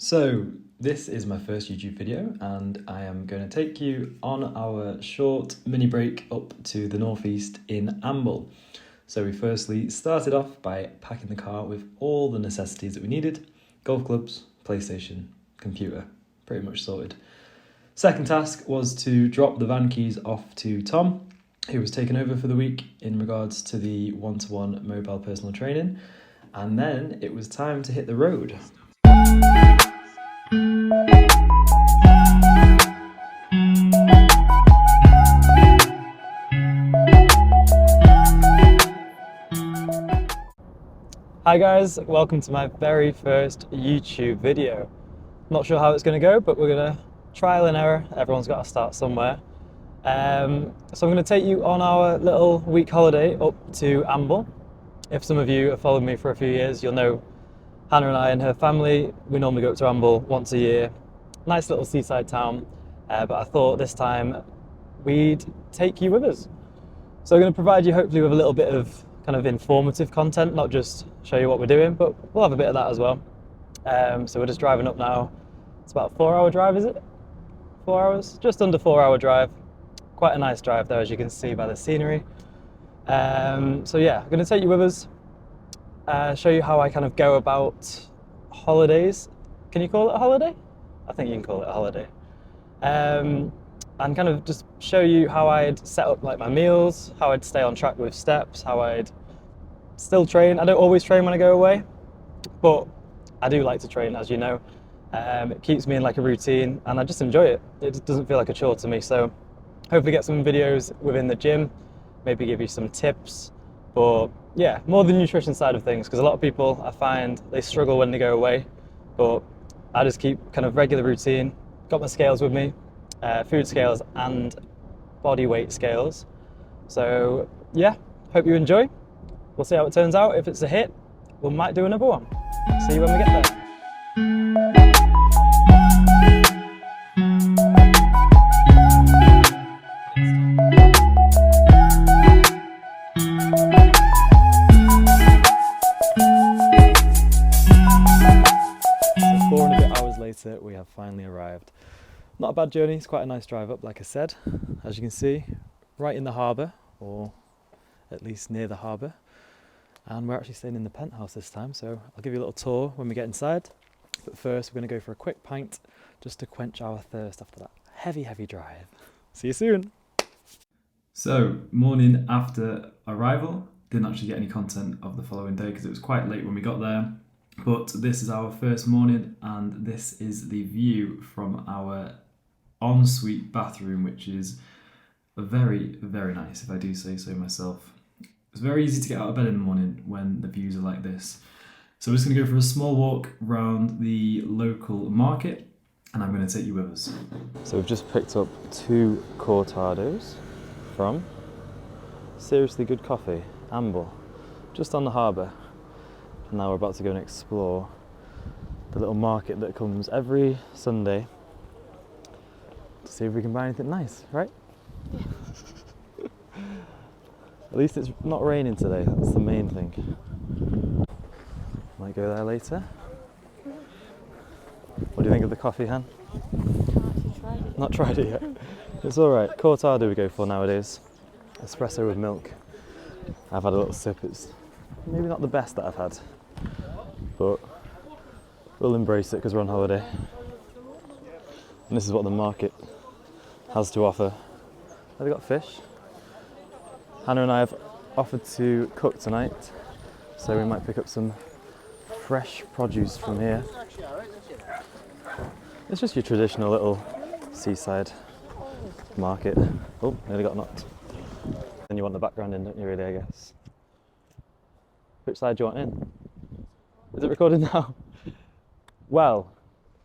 So this is my first YouTube video and I am going to take you on our short mini break up to the northeast in Amble. So we firstly started off by packing the car with all the necessities that we needed: golf clubs, PlayStation, computer, pretty much sorted. Second task was to drop the van keys off to Tom, who was taken over for the week in regards to the one-to-one mobile personal training, and then it was time to hit the road. Hi guys, welcome to my very first YouTube video. Not sure how it's going to go, but we're going to trial and error. Everyone's got to start somewhere. So I'm going to take you on our little week holiday up to Amble. If some of you have followed me for a few years, you'll know Hannah and I and her family, we normally go up to Amble once a year. Nice little seaside town, but I thought this time we'd take you with us. So I'm going to provide you hopefully with a little bit of kind of informative content, not just show you what we're doing, but we'll have a bit of that as well. So we're just driving up now. It's about a 4-hour drive, is it? 4 hours? Just under 4-hour drive. Quite a nice drive though, as you can see by the scenery. So yeah, I'm going to take you with us, show you how I kind of go about holidays. Can you call it a holiday? I think you can call it a holiday. And kind of just show you how I'd set up like my meals, how I'd stay on track with steps, how I'd still train. I don't always train when I go away, but I do like to train, as you know. It keeps me in like a routine and I just enjoy it. It doesn't feel like a chore to me. So hopefully get some videos within the gym, maybe give you some tips, but yeah, more the nutrition side of things, because a lot of people I find they struggle when they go away, but I just keep kind of regular routine, got my scales with me, food scales and body weight scales. So yeah, hope you enjoy. We'll see how it turns out. If it's a hit, we might do another one. See you when we get there. So 4 and a bit hours later, we have finally arrived. Not a bad journey, it's quite a nice drive up, like I said. As you can see, right in the harbour, or at least near the harbour. And we're actually staying in the penthouse this time, so I'll give you a little tour when we get inside. But first, we're going to go for a quick pint, just to quench our thirst after that heavy drive. See you soon! So, morning after arrival. Didn't actually get any content of the following day because it was quite late when we got there. But this is our first morning, and this is the view from our ensuite bathroom, which is very nice, if I do say so myself. It's very easy to get out of bed in the morning when the views are like this. So we're just going to go for a small walk around the local market, and I'm going to take you with us. So we've just picked up 2 cortados from Seriously Good Coffee, Amble, just on the harbour. And now we're about to go and explore the little market that comes every Sunday to see if we can buy anything nice, right? Yeah. At least it's not raining today, that's the main thing. Might go there later. What do you think of the coffee, Han? Not tried it yet. It's alright. Cortado we go for nowadays. Espresso with milk. I've had a little sip, it's maybe not the best that I've had, but we'll embrace it because we're on holiday. And this is what the market has to offer. Have they got fish? Hannah and I have offered to cook tonight, so we might pick up some fresh produce from here. It's just your traditional little seaside market. Oh, nearly got knocked. And you want the background in, don't you, really, I guess? Which side do you want in? Is it recording now? Well,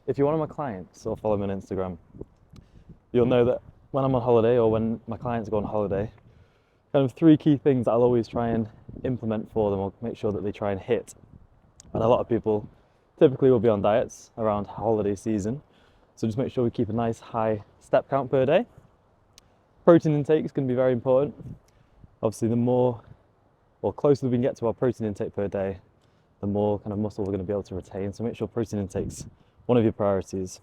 if you're one of my clients or follow me on Instagram, you'll know that when I'm on holiday or when my clients go on holiday, kind of 3 key things that I'll always try and implement for them or make sure that they try and hit. And a lot of people typically will be on diets around holiday season, so just make sure we keep a nice high step count per day. Protein intake is going to be very important. Obviously, the more or closer we can get to our protein intake per day, the more kind of muscle we're going to be able to retain. So make sure protein intake's one of your priorities.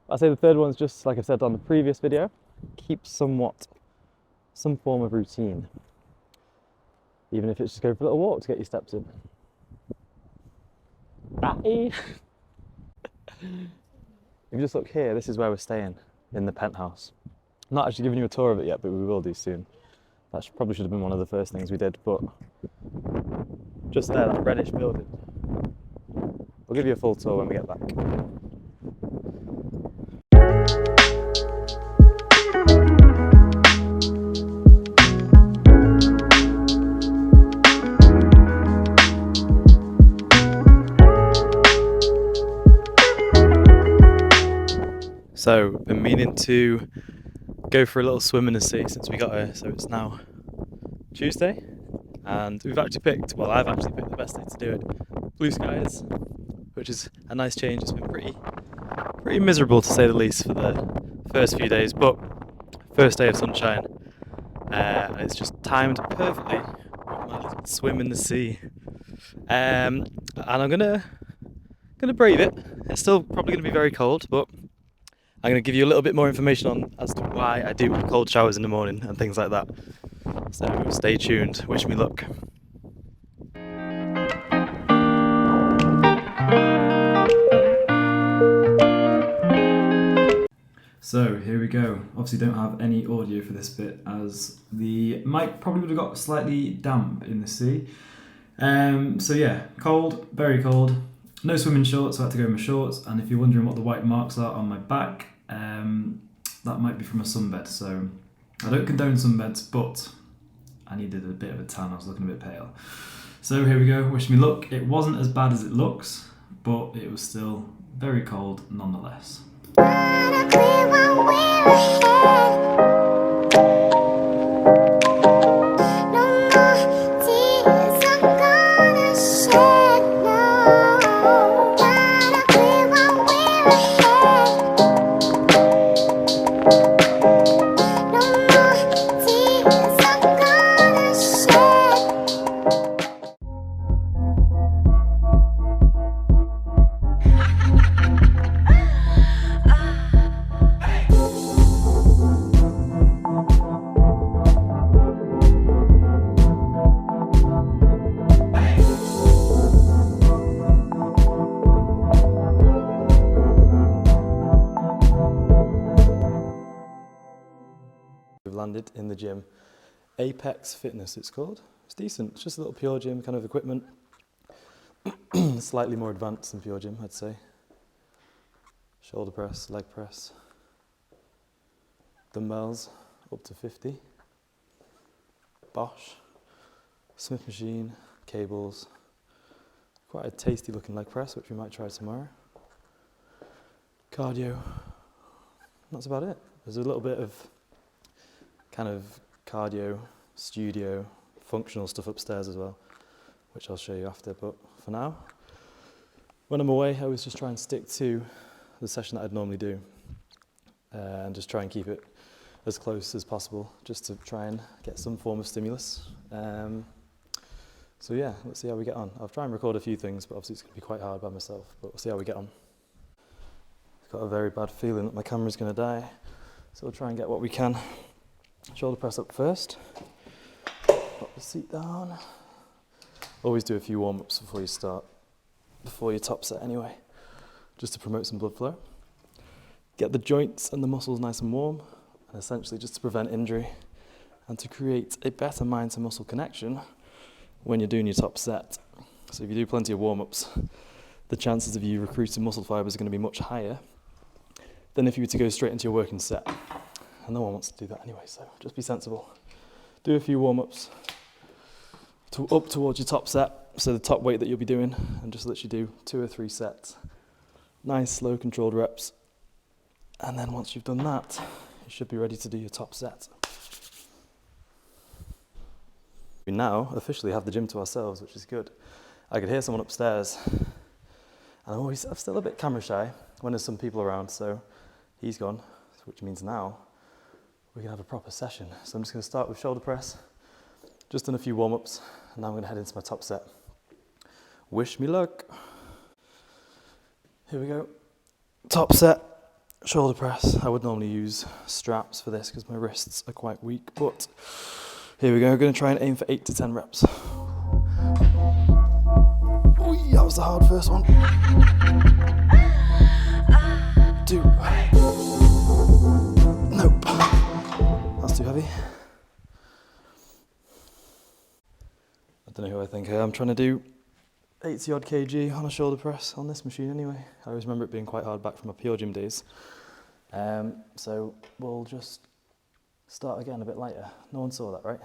I'd say the third one's just like I've said on the previous video, keep some form of routine. Even if it's just go for a little walk to get your steps in. If you just look here, this is where we're staying, in the penthouse. I'm not actually giving you a tour of it yet, but we will do soon. That probably should have been one of the first things we did, but just there, that reddish building. We'll give you a full tour when we get back. So, been meaning to go for a little swim in the sea since we got here. So it's now Tuesday, and I've actually picked the best day to do it. Blue skies, which is a nice change. It's been pretty miserable to say the least for the first few days, but first day of sunshine, and it's just timed perfectly with my little swim in the sea. And I'm gonna brave it. It's still probably gonna be very cold, but I'm going to give you a little bit more information as to why I do cold showers in the morning and things like that. So stay tuned, wish me luck. So here we go. Obviously don't have any audio for this bit as the mic probably would have got slightly damp in the sea. So yeah, cold, very cold. No swimming shorts, so I had to go in my shorts, and if you're wondering what the white marks are on my back, that might be from a sunbed. So I don't condone sunbeds, but I needed a bit of a tan, I was looking a bit pale. So here we go, wish me luck. It wasn't as bad as it looks, but it was still very cold nonetheless. We've landed in the gym. Apex Fitness it's called. It's decent, it's just a little Pure Gym kind of equipment. Slightly more advanced than Pure Gym, I'd say. Shoulder press, leg press. Dumbbells, up to 50. Bosch. Smith machine, cables. Quite a tasty looking leg press, which we might try tomorrow. Cardio. That's about it. There's a little bit of kind of cardio, studio, functional stuff upstairs as well, which I'll show you after. But for now, when I'm away, I always just try and stick to the session that I'd normally do, and just try and keep it as close as possible, just to try and get some form of stimulus. So yeah, let's see how we get on. I'll try and record a few things, but obviously it's going to be quite hard by myself, but we'll see how we get on. I've got a very bad feeling that my camera's going to die, so we'll try and get what we can. Shoulder press up first, pop the seat down. Always do a few warm-ups before you start, before your top set anyway, just to promote some blood flow. Get the joints and the muscles nice and warm, and essentially just to prevent injury and to create a better mind to muscle connection when you're doing your top set. So if you do plenty of warm-ups, the chances of you recruiting muscle fibers are going to be much higher than if you were to go straight into your working set. And no one wants to do that anyway, so just be sensible. Do a few warm-ups up towards your top set, so the top weight that you'll be doing, and just literally do 2 or 3 sets. Nice, slow, controlled reps. And then once you've done that, you should be ready to do your top set. We now officially have the gym to ourselves, which is good. I could hear someone upstairs, and I'm still a bit camera shy when there's some people around, so he's gone, which means now we can have a proper session. So I'm just going to start with shoulder press, just done a few warm-ups, and now I'm going to head into my top set. Wish me luck. Here we go. Top set, shoulder press. I would normally use straps for this because my wrists are quite weak, but here we go. We're going to try and aim for 8 to 10 reps. Ooh, that was the hard first one. 2. Nope. That's too heavy. I don't know who I think I am. I'm trying to do 80 odd kg on a shoulder press on this machine anyway. I always remember it being quite hard back from my Pure Gym days. So we'll just start again a bit lighter. No one saw that, right?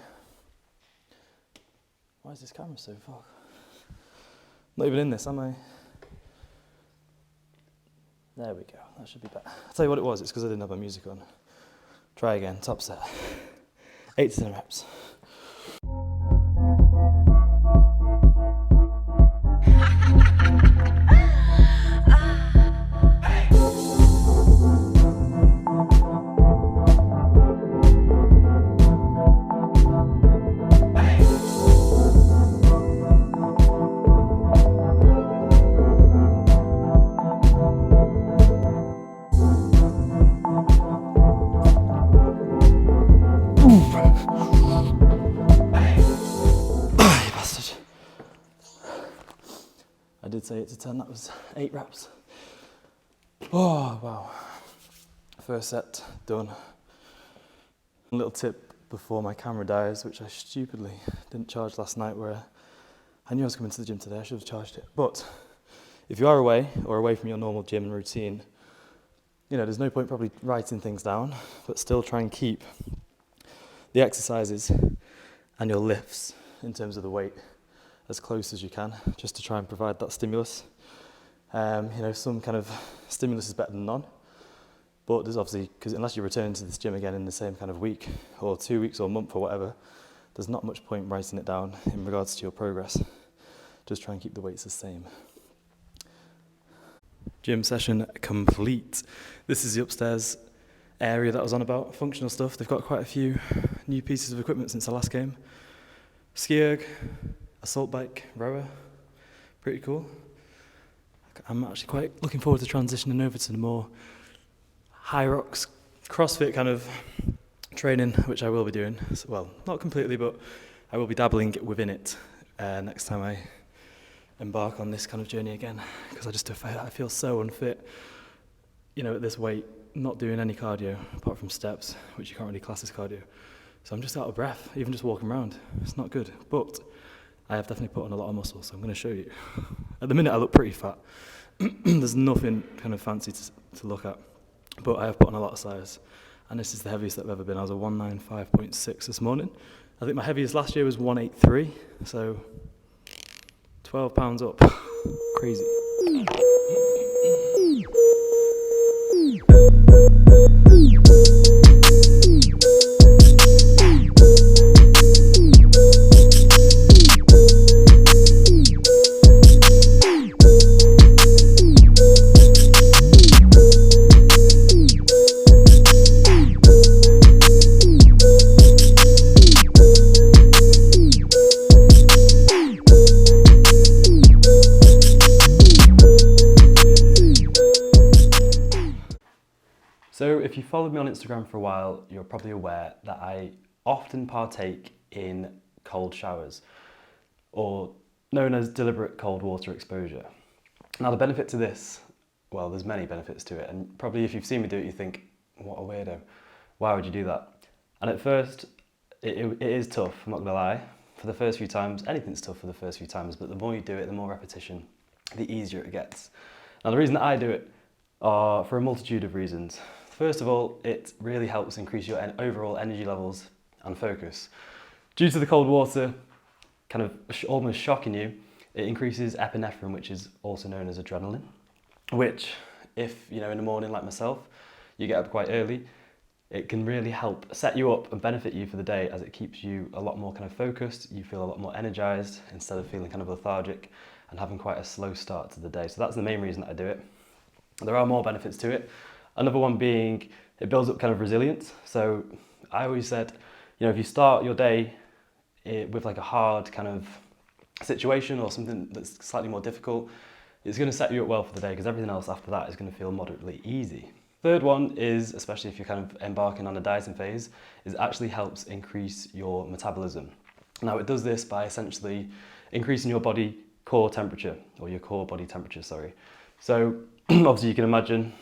Why is this camera so far? Not even in this, am I? There we go, that should be better. I'll tell you what it was, it's because I didn't have my music on. Try again, top set. 8 to 10 reps. I did say 8 to 10, that was 8 reps. Oh, wow. First set done. A little tip before my camera dies, which I stupidly didn't charge last night, where I knew I was coming to the gym today, I should have charged it. But if you are away or away from your normal gym and routine, you know, there's no point probably writing things down, but still try and keep the exercises and your lifts in terms of the weight as close as you can, just to try and provide that stimulus. You know, some kind of stimulus is better than none, but there's obviously, because unless you return to this gym again in the same kind of week or 2 weeks or month or whatever, there's not much point writing it down in regards to your progress. Just try and keep the weights the same. Gym session complete. This is the upstairs area that I was on about, functional stuff. They've got quite a few new pieces of equipment since the last game. Ski erg, assault bike, rower, pretty cool. I'm actually quite looking forward to transitioning over to the more high rocks CrossFit kind of training, which I will be doing. So, well, not completely, but I will be dabbling within it next time I embark on this kind of journey again, because I feel so unfit, you know, at this weight, not doing any cardio apart from steps, which you can't really class as cardio. So I'm just out of breath, even just walking around. It's not good, but I have definitely put on a lot of muscle, so I'm going to show you. At the minute, I look pretty fat. There's nothing kind of fancy to look at, but I have put on a lot of size, and this is the heaviest that I've ever been. I was a 195.6 this morning. I think my heaviest last year was 183, so 12 pounds up. Crazy. So if you followed me on Instagram for a while, you're probably aware that I often partake in cold showers, or known as deliberate cold water exposure. Now the benefit to this, well, there's many benefits to it, and probably if you've seen me do it, you think, what a weirdo, why would you do that? And at first, it is tough, I'm not gonna lie. For the first few times, anything's tough for the first few times, but the more you do it, the more repetition, the easier it gets. Now the reason that I do it are for a multitude of reasons. First of all, it really helps increase your overall energy levels and focus. Due to the cold water kind of almost shocking you, it increases epinephrine, which is also known as adrenaline, which if, you know, in the morning like myself, you get up quite early, it can really help set you up and benefit you for the day, as it keeps you a lot more kind of focused, you feel a lot more energized instead of feeling kind of lethargic and having quite a slow start to the day. So that's the main reason that I do it. There are more benefits to it. Another one being it builds up kind of resilience. So I always said, you know, if you start your day with like a hard kind of situation or something that's slightly more difficult, it's going to set you up well for the day, because everything else after that is going to feel moderately easy. Third one is, especially if you're kind of embarking on a dieting phase, is it actually helps increase your metabolism. Now it does this by essentially increasing your body core temperature, or your core body temperature, sorry. So obviously you can imagine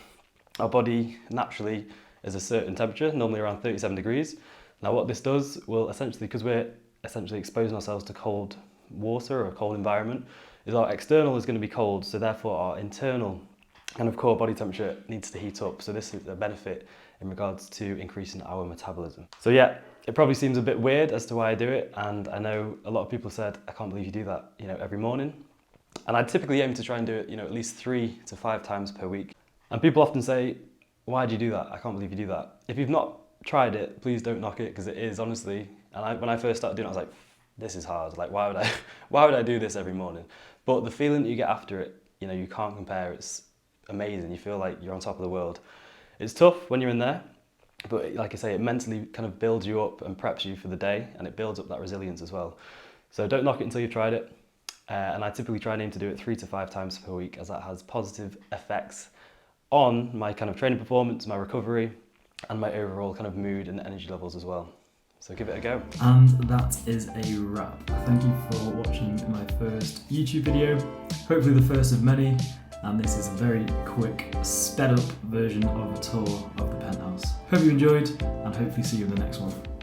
our body naturally is a certain temperature, normally around 37 degrees. Now what this does will essentially, because we're essentially exposing ourselves to cold water or a cold environment, is our external is going to be cold, so therefore our internal kind of core body temperature needs to heat up. So this is a benefit in regards to increasing our metabolism. So yeah, it probably seems a bit weird as to why I do it, and I know a lot of people said, I can't believe you do that, every morning. And I typically aim to try and do it, at least 3 to 5 times per week. And people often say, why do you do that? I can't believe you do that. If you've not tried it, please don't knock it, because it is, honestly. And when I first started doing it, I was like, this is hard. Like, why would I do this every morning? But the feeling that you get after it, you can't compare. It's amazing. You feel like you're on top of the world. It's tough when you're in there, but like I say, it mentally kind of builds you up and preps you for the day, and it builds up that resilience as well. So don't knock it until you've tried it. And I typically try and aim to do it 3 to 5 times per week, as that has positive effects on my kind of training performance, my recovery, and my overall kind of mood and energy levels as well. So give it a go. And that is a wrap. Thank you for watching my first YouTube video, hopefully the first of many. And this is a very quick, sped up version of a tour of the penthouse. Hope you enjoyed, and hopefully see you in the next one.